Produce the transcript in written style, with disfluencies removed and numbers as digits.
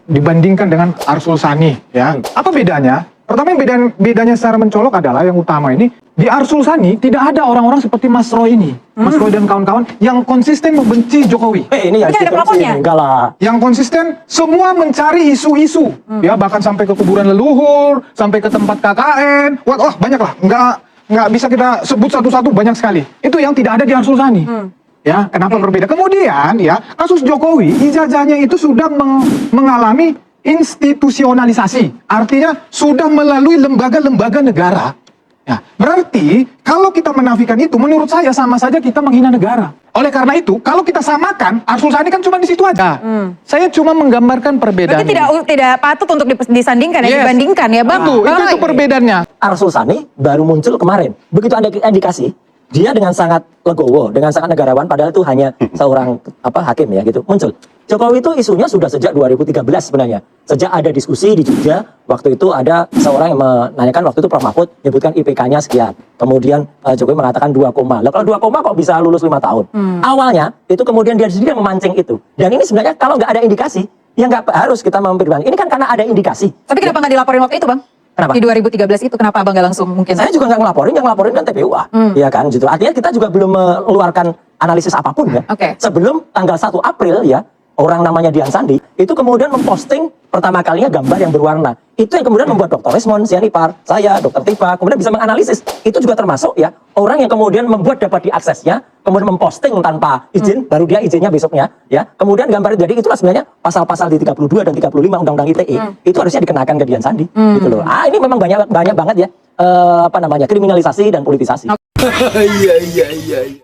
dibandingkan dengan Arsul Sani, ya. Apa bedanya? Pertama yang bedanya secara mencolok adalah yang utama ini, di Arsul Sani tidak ada orang-orang seperti Mas Roy ini, Mas Roy dan kawan-kawan yang konsisten membenci Jokowi. Ini yang ada pelapornya. enggak lah. Yang konsisten semua mencari isu-isu, ya, bahkan sampai ke kuburan leluhur, sampai ke tempat KKN, wah banyak lah, nggak bisa kita sebut satu-satu, banyak sekali. Itu yang tidak ada di Arsul Sani. Ya, kenapa berbeda? Kemudian ya, kasus Jokowi, ijazahnya itu sudah mengalami institusionalisasi, artinya sudah melalui lembaga-lembaga negara. Ya, berarti kalau kita menafikan itu, menurut saya sama saja kita menghina negara. Oleh karena itu, kalau kita samakan, Arsul Sani kan cuma di situ aja. Saya cuma menggambarkan perbedaan. Berarti tidak patut untuk disandingkan ya, dibandingkan ya Bang. Itu perbedaannya. Arsul Sani baru muncul kemarin. Begitu ada indikasi, dia dengan sangat legowo, dengan sangat negarawan, padahal itu hanya seorang hakim ya gitu, muncul. Jokowi itu isunya sudah sejak 2013 sebenarnya. Sejak ada diskusi di Jogja, waktu itu ada seorang yang menanyakan, waktu itu Prof Mahfud menyebutkan IPK-nya sekian. Kemudian Jokowi mengatakan 2, lah kalau 2, kok bisa lulus 5 tahun. Awalnya itu kemudian dia sendiri yang memancing itu. Dan ini sebenarnya kalau nggak ada indikasi, ya nggak harus kita mempertimbangkan. Ini kan karena ada indikasi. Tapi kenapa nggak dilaporin waktu itu Bang? Kenapa? Di 2013 itu kenapa Abang nggak langsung mungkin? Saya juga nggak ngelaporin, yang ngelaporin kan TPUA. Ya kan, gitu. Artinya kita juga belum mengeluarkan analisis apapun ya. Sebelum tanggal 1 April ya, orang namanya Dian Sandi, itu kemudian memposting pertama kalinya gambar yang berwarna. Itu yang kemudian membuat Dr. Resmond Sianipar, saya, Dr. Tifa, kemudian bisa menganalisis. Itu juga termasuk ya, orang yang kemudian membuat dapat diaksesnya, kemudian memposting tanpa izin, baru dia izinnya besoknya. Ya, kemudian gambar itu, jadi itulah sebenarnya pasal-pasal di 32 dan 35 Undang-Undang ITE, itu harusnya dikenakan ke Dian Sandi. Gitu loh. Ini memang banyak banget ya, kriminalisasi dan politisasi. Iya.